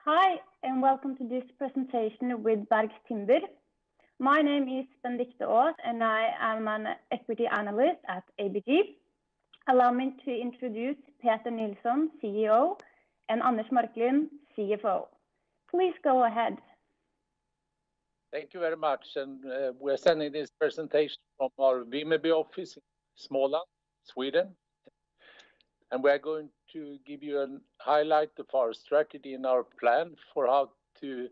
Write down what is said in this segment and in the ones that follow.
Hi, and welcome to this presentation with Bergs Timber. My name is Detta, and I am an equity analyst at ABG. Allow me to introduce Peter Nilsson, CEO, and Anders Marklund, CFO. Please go ahead. Thank you very much. And we're sending this presentation from our Vimmerby office in Småland, Sweden. And we're going to give you a highlight of our strategy and our plan for how to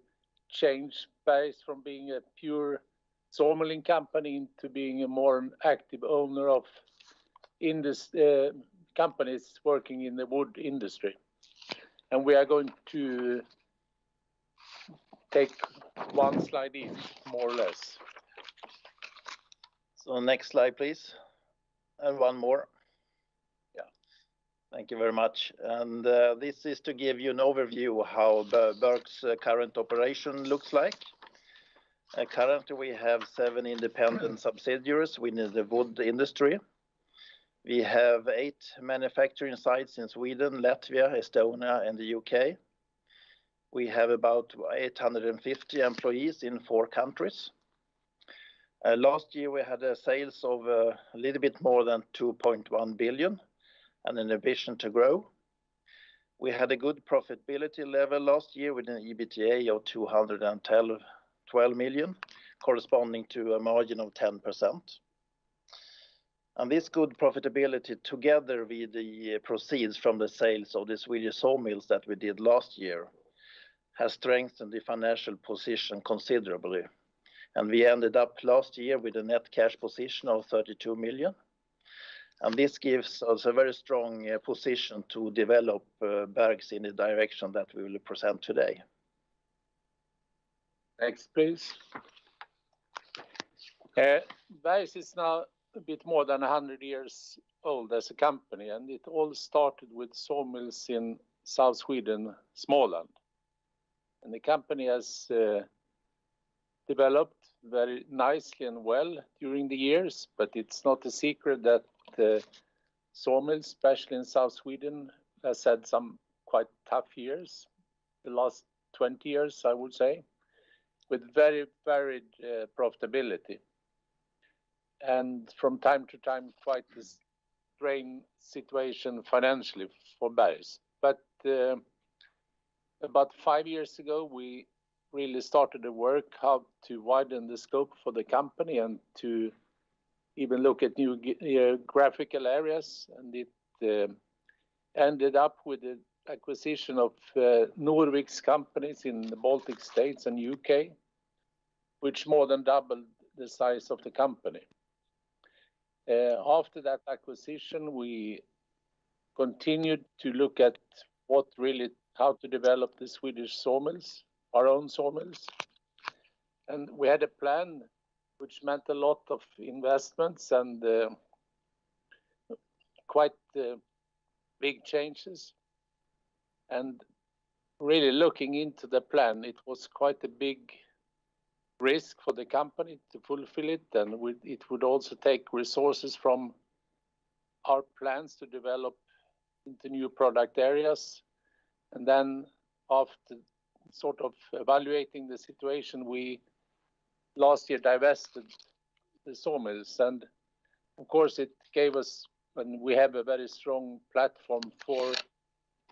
change Bergs from being a pure sawmilling company into being a more active owner of companies working in the wood industry. And we are going to take one slide each, more or less. So next slide, please. And one more. Thank you very much. And this is to give you an overview how Berg's current operation looks like. Currently, we have 7 independent subsidiaries within the wood industry. We have 8 manufacturing sites in Sweden, Latvia, Estonia, and the UK. We have about 850 employees in 4 countries. Last year, we had sales of a little bit more than 2.1 billion. And an ambition to grow. We had a good profitability level last year with an EBITDA of 212 million, corresponding to a margin of 10%. And this good profitability, together with the proceeds from the sales of the Swedish sawmills that we did last year, has strengthened the financial position considerably. And we ended up last year with a net cash position of 32 million. And this gives us a very strong position to develop Bergs in the direction that we will present today. Next, please. Bergs is now a bit more than 100 years old as a company, and it all started with sawmills in South Sweden, Småland. And the company has developed very nicely and well during the years, but it's not a secret that sawmills, especially in South Sweden, has had some quite tough years, the last 20 years, I would say, with very varied profitability. And from time to time, quite a strained situation financially for Bergs. But about 5 years ago, we really started to work how to widen the scope for the company and to even look at new geographical areas, and it ended up with the acquisition of Norvik's companies in the Baltic states and UK, which more than doubled the size of the company. After that acquisition, we continued to look at how to develop the Swedish sawmills, our own sawmills. And we had a plan which meant a lot of investments and quite big changes. And really looking into the plan, it was quite a big risk for the company to fulfill it, and it would also take resources from our plans to develop into new product areas. And then after sort of evaluating the situation, we last year divested the sawmills, and of course it gave us, and we have a very strong platform for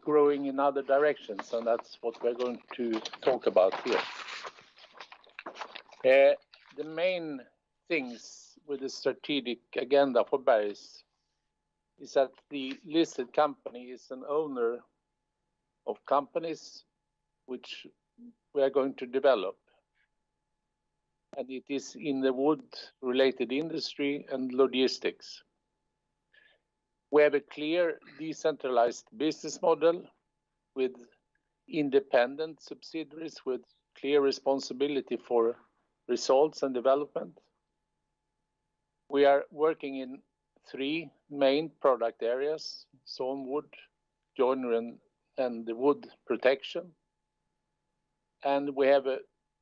growing in other directions, and that's what we're going to talk about here. The main things with the strategic agenda for Bergs is that the listed company is an owner of companies which we are going to develop. And it is in the wood-related industry and logistics. We have a clear decentralized business model with independent subsidiaries with clear responsibility for results and development. We are working in 3 main product areas: sawn wood, joinery, and the wood protection. And we have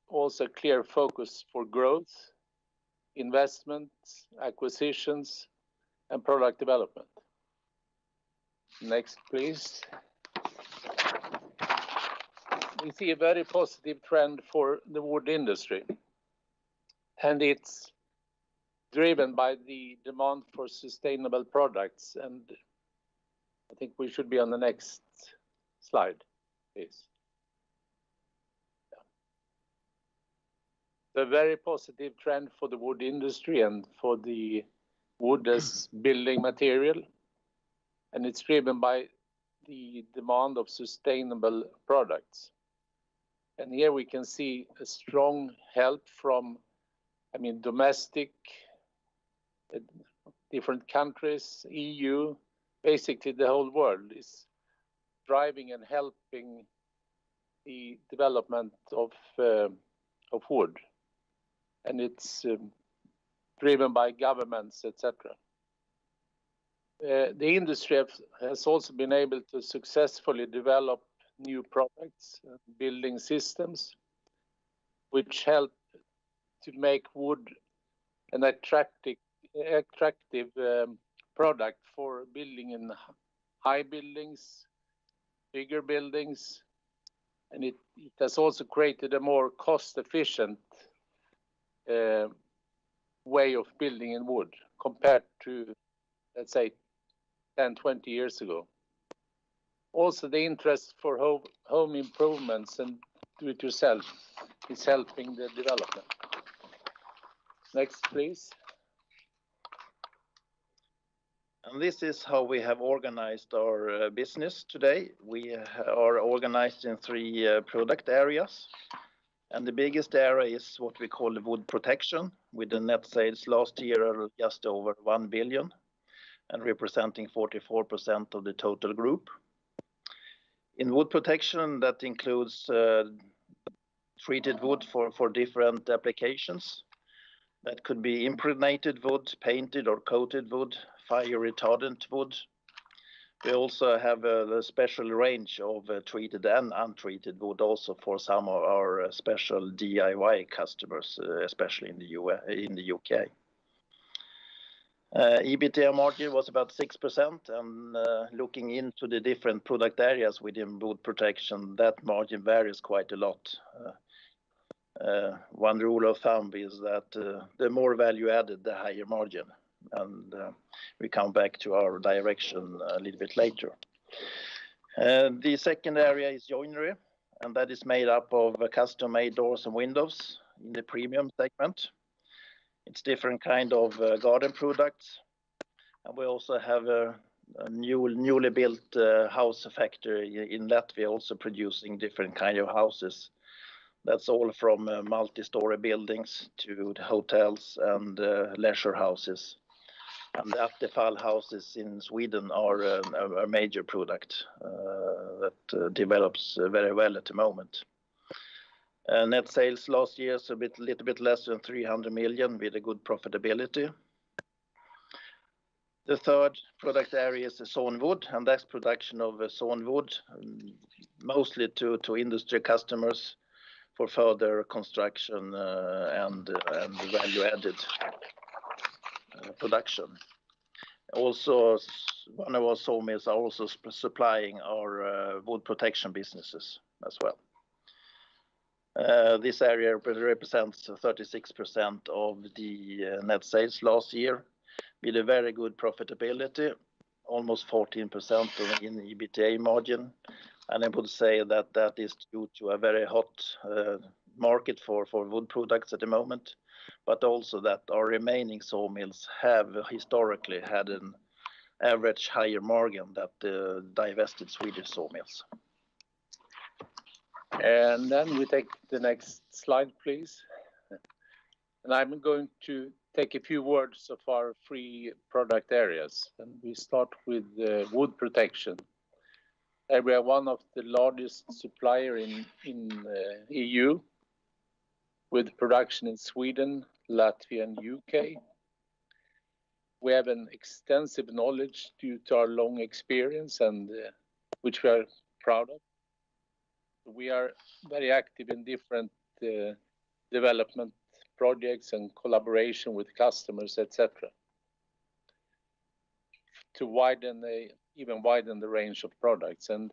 also clear focus for growth, investments, acquisitions, and product development. Next, please. we see a very positive trend for the wood industry, and it's driven by the demand for sustainable products. And I think we should be on the next slide, please. A very positive trend for the wood industry and for the wood as building material, and it's driven by the demand of sustainable products. And here we can see a strong help from, domestic, different countries, EU, basically the whole world is driving and helping the development of wood. And it's driven by governments, etc. The industry has also been able to successfully develop new products, building systems, which help to make wood an attractive product for building in high buildings, bigger buildings, and it has also created a more cost-efficient way of building in wood compared to, let's say, 10, 20 years ago. Also, the interest for home improvements and do-it-yourself is helping the development. Next, please. And this is how we have organized our business today. We are organized in 3 product areas. And the biggest area is what we call the wood protection, with the net sales last year of just over 1 billion and representing 44% of the total group. In wood protection, that includes treated wood for different applications. That could be impregnated wood, painted or coated wood, fire retardant wood. We also have a special range of treated and untreated wood also for some of our special DIY customers, especially in the UK. EBITDA margin was about 6%, and looking into the different product areas within wood protection, that margin varies quite a lot. One rule of thumb is that the more value added, the higher margin. And we come back to our direction a little bit later. The second area is joinery, and that is made up of custom-made doors and windows in the premium segment. It's different kind of garden products. And we also have a newly built house factory in Latvia, also producing different kind of houses. That's all from multi-story buildings to hotels and leisure houses. And the Aktier houses in Sweden are a major product that develops very well at the moment. Net sales last year is a little bit less than 300 million with a good profitability. The third product area is the sawn wood, and that's production of sawn wood, mostly to industry customers for further construction and value-added production. Also, one of our sawmills are also supplying our wood protection businesses as well. This area represents 36% of the net sales last year, with a very good profitability, almost 14% in EBITDA margin. And I would say that that is due to a very hot market for wood products at the moment, but also that our remaining sawmills have historically had an average higher margin than the divested Swedish sawmills. And then we take the next slide, please. And I'm going to take a few words of our 3 product areas. And we start with wood protection. We are one of the largest supplier in EU, with production in Sweden, Latvia, and UK. We have an extensive knowledge due to our long experience, and which we are proud of. We are very active in different development projects and collaboration with customers, etc., to even widen the range of products. And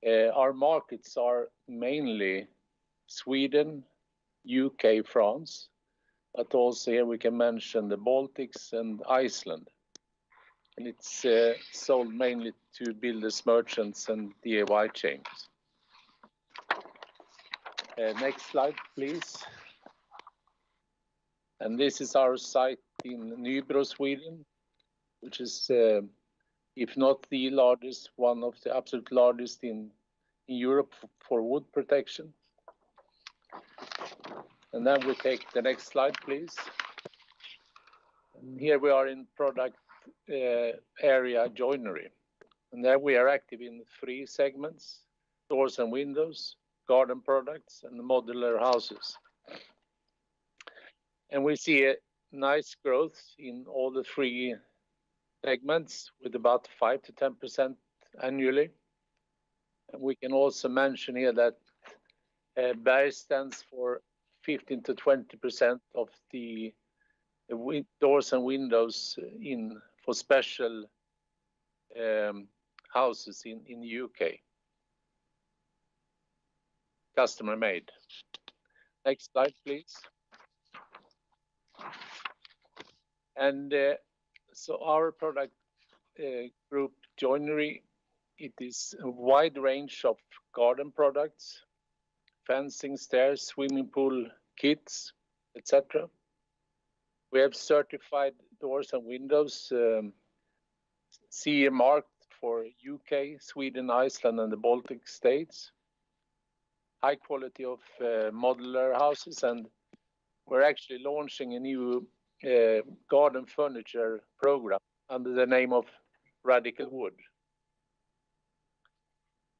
Our markets are mainly Sweden, UK, France, but also here we can mention the Baltics and Iceland. And it's sold mainly to builders, merchants, and DIY chains. Next slide, please. And this is our site in Nybro, Sweden, which is, if not the largest, one of the absolute largest in Europe for wood protection. And then we take the next slide, please. And here we are in product area joinery. And there we are active in 3 segments: doors and windows, garden products, and modular houses. And we see a nice growth in all the 3 segments with about 5 to 10% annually. And we can also mention here that Berg stands for 15 to 20% of the doors and windows for special houses in the UK. Customer made. Next slide, please. And so our product group Joinery, it is a wide range of garden products, fencing, stairs, swimming pool kits, etc. We have certified doors and windows, CE marked for UK, Sweden, Iceland, and the Baltic states. High quality of modular houses, and we're actually launching a new garden furniture program under the name of Radical Wood,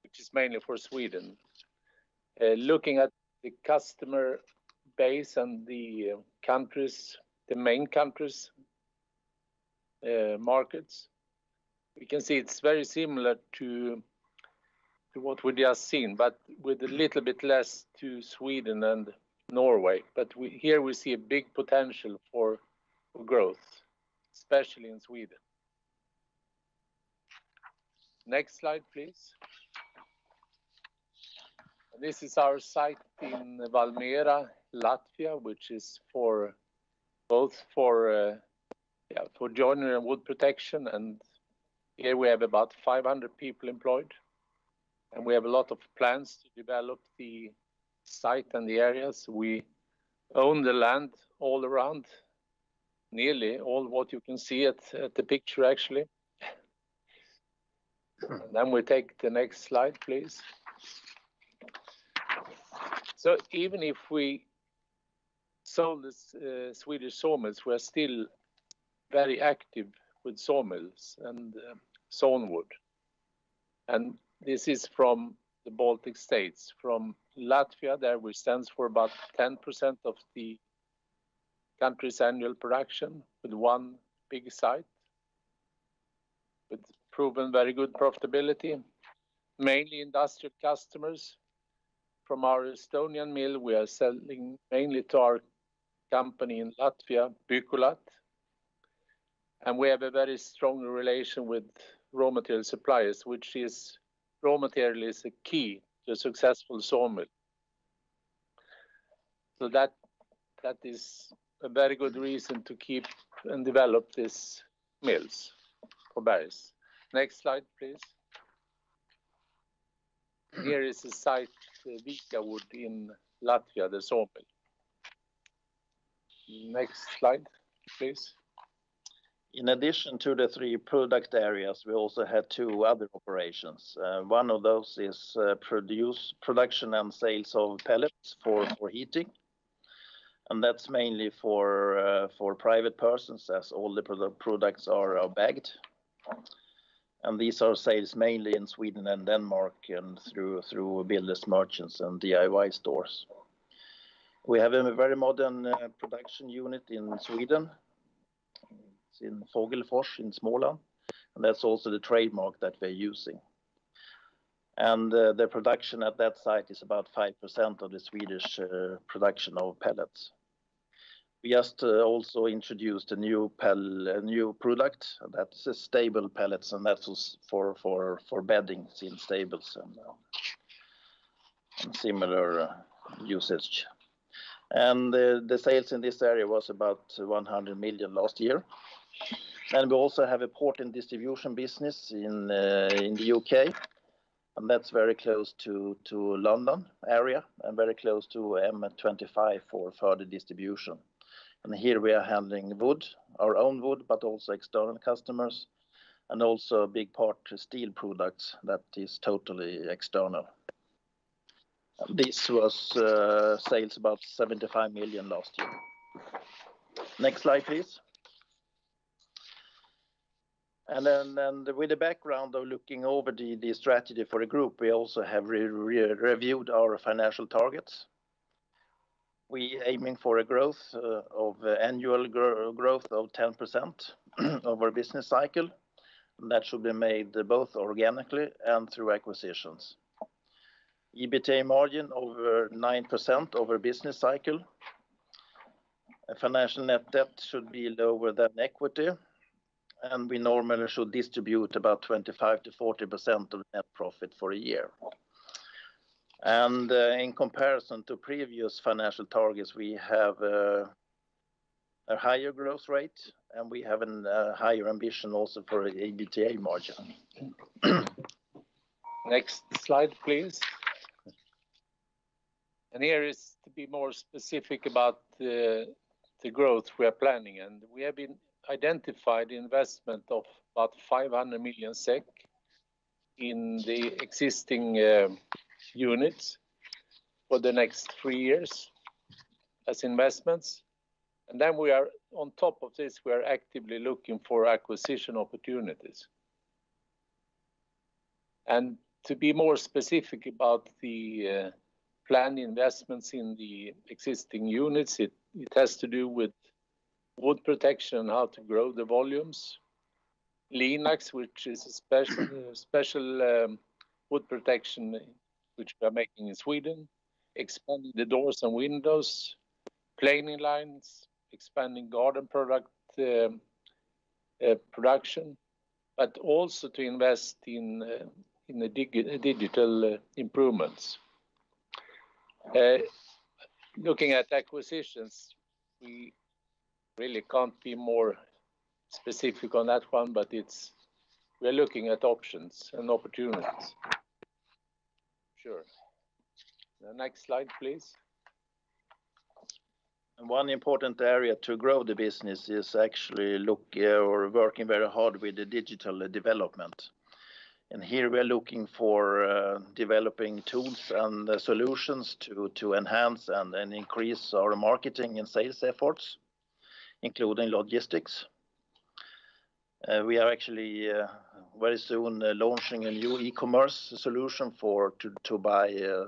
which is mainly for Sweden. Looking at the customer base and the countries, the main countries, markets, we can see it's very similar to what we just seen, but with a little bit less to Sweden and Norway. But here we see a big potential for growth, especially in Sweden. Next slide, please. This is our site in Valmiera, Latvia, which is for both for joinery and wood protection. And here we have about 500 people employed. And we have a lot of plans to develop the site and the areas. We own the land all around, nearly all what you can see at the picture actually. And then we take the next slide, please. So even if we sold the Swedish sawmills, we're still very active with sawmills and sawn wood. And this is from the Baltic states. From Latvia, there we stands for about 10% of the country's annual production, with one big site, with proven very good profitability, mainly industrial customers. From our Estonian mill, we are selling mainly to our company in Latvia, Bykulat. And we have a very strong relation with raw material suppliers, which is raw material is a key to a successful sawmill. So that is a very good reason to keep and develop these mills for Bergs. Next slide, please. Here is a site, Vika Wood in Latvia, the sawmill. Next slide, please. In addition to the 3 product areas, we also had 2 other operations. One of those is production and sales of pellets for heating. And that's mainly for private persons, as all the products are bagged. And these are sales mainly in Sweden and Denmark and through builders, merchants, and DIY stores. We have a very modern production unit in Sweden. It's in Fågelfors in Småland, and that's also the trademark that we're using. And the production at that site is about 5% of the Swedish production of pellets. We just also introduced a new product that's a stable pellets, and that was for beddings in stables and similar usage. And the sales in this area was about 100 million last year. And we also have a port and distribution business in the UK, and that's very close to London area and very close to M25 for further distribution. And here we are handling wood, our own wood, but also external customers, and also a big part steel products that is totally external. This was sales about 75 million last year. Next slide, please. And then with the background of looking over the strategy for the group, we also have reviewed our financial targets. We aiming for a growth of annual growth of 10% over business cycle. And that should be made both organically and through acquisitions. EBITDA margin over 9% over business cycle. A financial net debt should be lower than equity, and we normally should distribute about 25 to 40% of net profit for a year. And in comparison to previous financial targets, we have a higher growth rate, and we have a higher ambition also for EBITDA margin. Next slide, please. And here is to be more specific about the growth we are planning. And we have been identified investment of about 500 million SEK in the existing units for the next 3 years as investments. And then we are, on top of this, we are actively looking for acquisition opportunities. And to be more specific about the planned investments in the existing units, it has to do with wood protection, how to grow the volumes. Linax, which is a special wood protection which we are making in Sweden, expanding the doors and windows, planing lines, expanding garden product production, but also to invest in the digital improvements. Looking at acquisitions, we really can't be more specific on that one, but we're looking at options and opportunities. Sure. The next slide, please. And one important area to grow the business is actually working very hard with the digital development. And here we are looking for developing tools and solutions to enhance and increase our marketing and sales efforts, including logistics. We are actually very soon launching a new e-commerce solution to buy a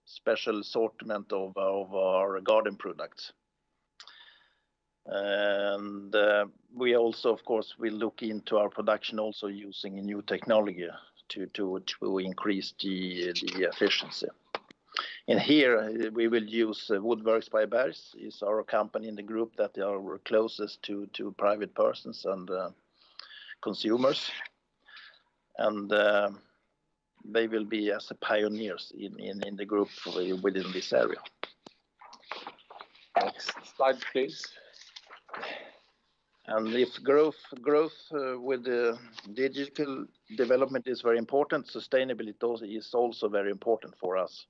special assortment of our garden products. And we also, of course, will look into our production also using a new technology to increase the efficiency. And here we will use Bergs by Bergs is our company in the group that are closest to private persons and consumers. And they will be as pioneers in the group within this area. Next slide, please. And if growth with the digital development is very important, sustainability is also very important for us.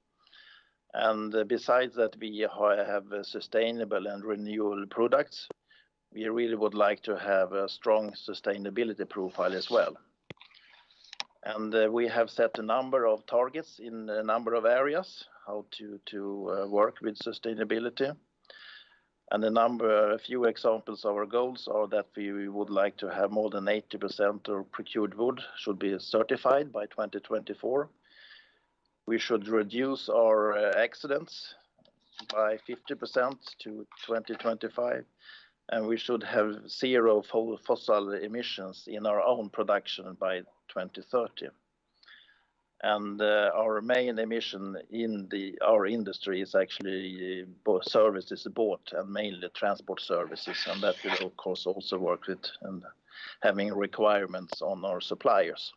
And besides that, we have sustainable and renewable products. We really would like to have a strong sustainability profile as well. And we have set a number of targets in a number of areas, how to work with sustainability. And a few examples of our goals are that we would like to have more than 80% of procured wood should be certified by 2024. We should reduce our accidents by 50% to 2025. And we should have zero fossil emissions in our own production by 2030. And our main emission in our industry is actually both services bought and mainly transport services, and that will of course also work with and having requirements on our suppliers.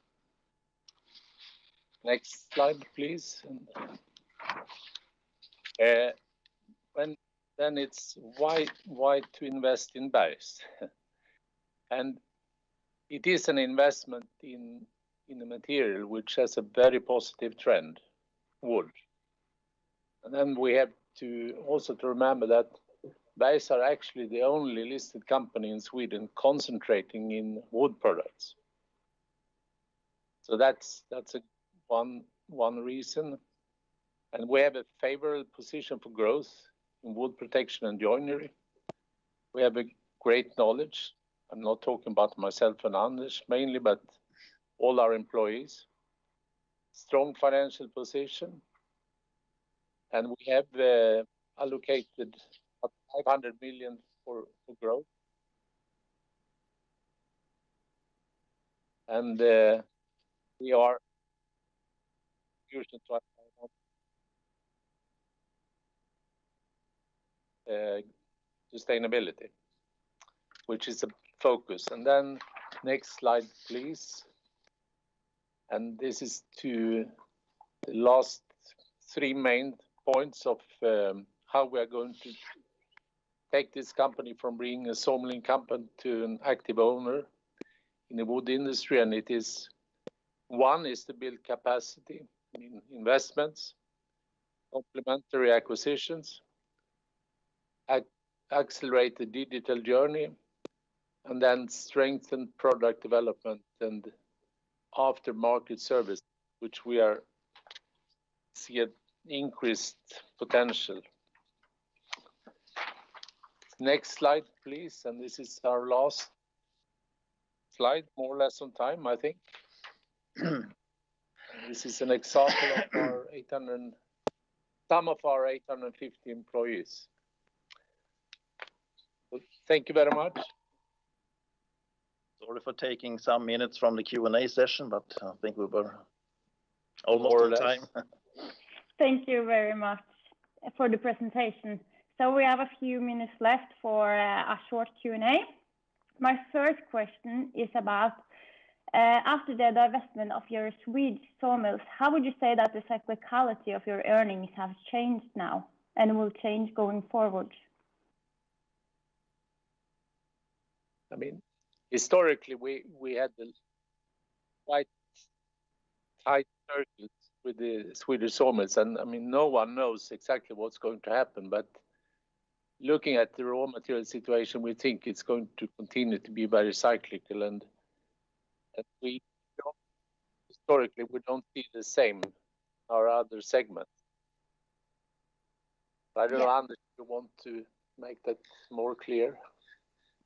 Next slide, please. Then it's why to invest in Bergs, and it is an investment in a material which has a very positive trend, wood. And then we have to also remember that Bergs are actually the only listed company in Sweden concentrating in wood products. So that's one reason. And we have a favorable position for growth in wood protection and joinery. We have a great knowledge. I'm not talking about myself and Anders mainly, but all our employees. Strong financial position. And we have allocated 500 million for growth. And we are sustainability, which is a focus. And then next slide, please. And this is to the last three main points of how we are going to take this company from being a sawmilling company to an active owner in the wood industry. And it is, one is to build capacity in investments, complementary acquisitions, accelerate the digital journey, and then strengthen product development and aftermarket service, which we are see an increased potential. Next slide, please. And this is our last slide, more or less on time, I think. This is an example of our some of our 850 employees. So thank you very much. Sorry for taking some minutes from the Q&A session, but I think we were almost on time. Thank you very much for the presentation. So we have a few minutes left for a short Q&A. My first question is about after the divestment of your Swedish sawmills, how would you say that the cyclicality of your earnings has changed now and will change going forward? I mean, historically, we had the quite tight circuits with the Swedish sawmills, and I mean, no one knows exactly what's going to happen, but looking at the raw material situation, we think it's going to continue to be very cyclical, and we don't, historically, we don't see the same in our other segments. I don't know, Anders, if you want to make that more clear?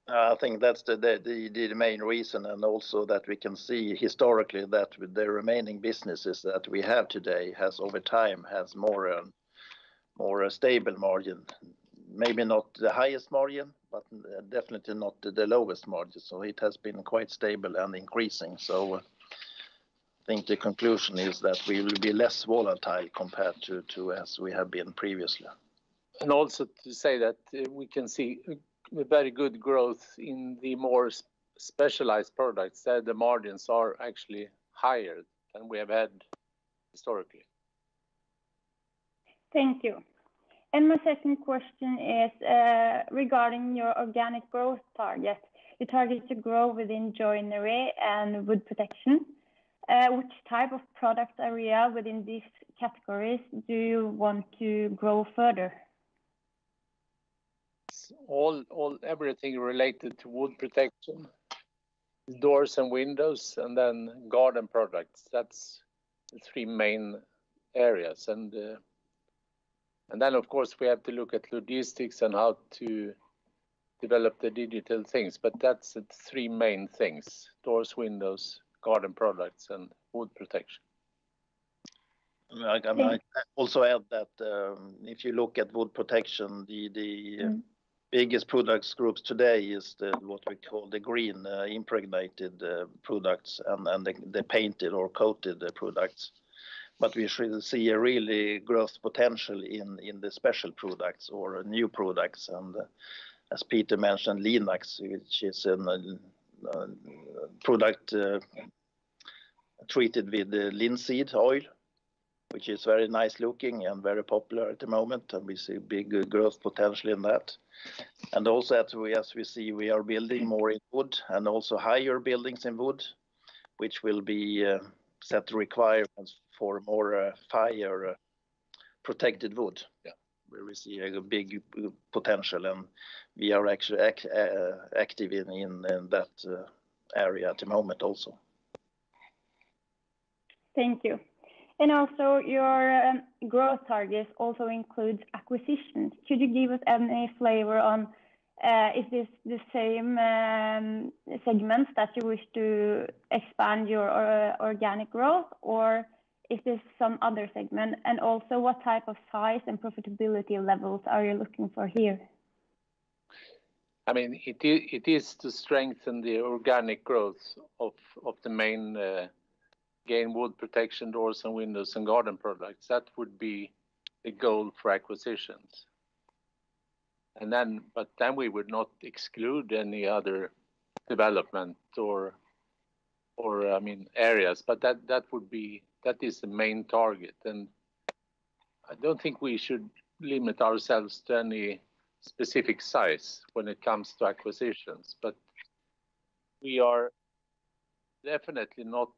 I think that's the main reason, and also that we can see historically that with the remaining businesses that we have today has over time has more stable margin. Maybe not the highest margin, but definitely not the lowest margin. So it has been quite stable and increasing. So I think the conclusion is that we will be less volatile compared to as we have been previously. And also to say that we can see very good growth in the more specialized products, that the margins are actually higher than we have had historically. Thank you. And my second question is regarding your organic growth target. You target to grow within joinery and wood protection. Which type of product area within these categories do you want to grow further? Everything related to wood protection, doors and windows, and then garden products. That's the three main areas, and then of course we have to look at logistics and how to develop the digital things. But that's the three main things: doors, windows, garden products, and wood protection. I might also add that if you look at wood protection, the biggest products groups today is what we call the green impregnated products and the painted or coated products. but we should see a really growth potential in the special products or new products. And as Peter mentioned, Linux, which is a product treated with linseed oil, which is very nice looking and very popular at the moment, and we see big growth potential in that. And also, as we see, we are building more in wood and also higher buildings in wood, which will be set requirements for more fire protected wood. Yeah, where we see a big potential, and we are actually active in that area at the moment also. Thank you. And also, your growth targets also includes acquisitions. Could you give us any flavor on is this the same segments that you wish to expand your organic growth, or is this some other segment? And also, what type of size and profitability levels are you looking for here? I mean, it is to strengthen the organic growth of the main gain wood protection doors and windows and garden products. That would be the goal for acquisitions. And then, but then we would not exclude any other development or I mean areas. But that is the main target. And I don't think we should limit ourselves to any specific size when it comes to acquisitions. But we are definitely not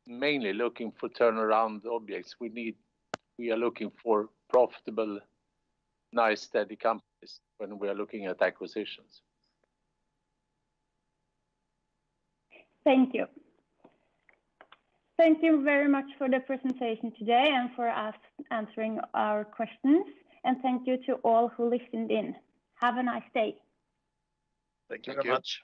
mainly looking for turnaround objects. We are looking for profitable, nice, steady companies when we are looking at acquisitions. Thank you. Thank you very much for the presentation today and for us answering our questions. And thank you to all who listened in. Have a nice day. Thank you very much.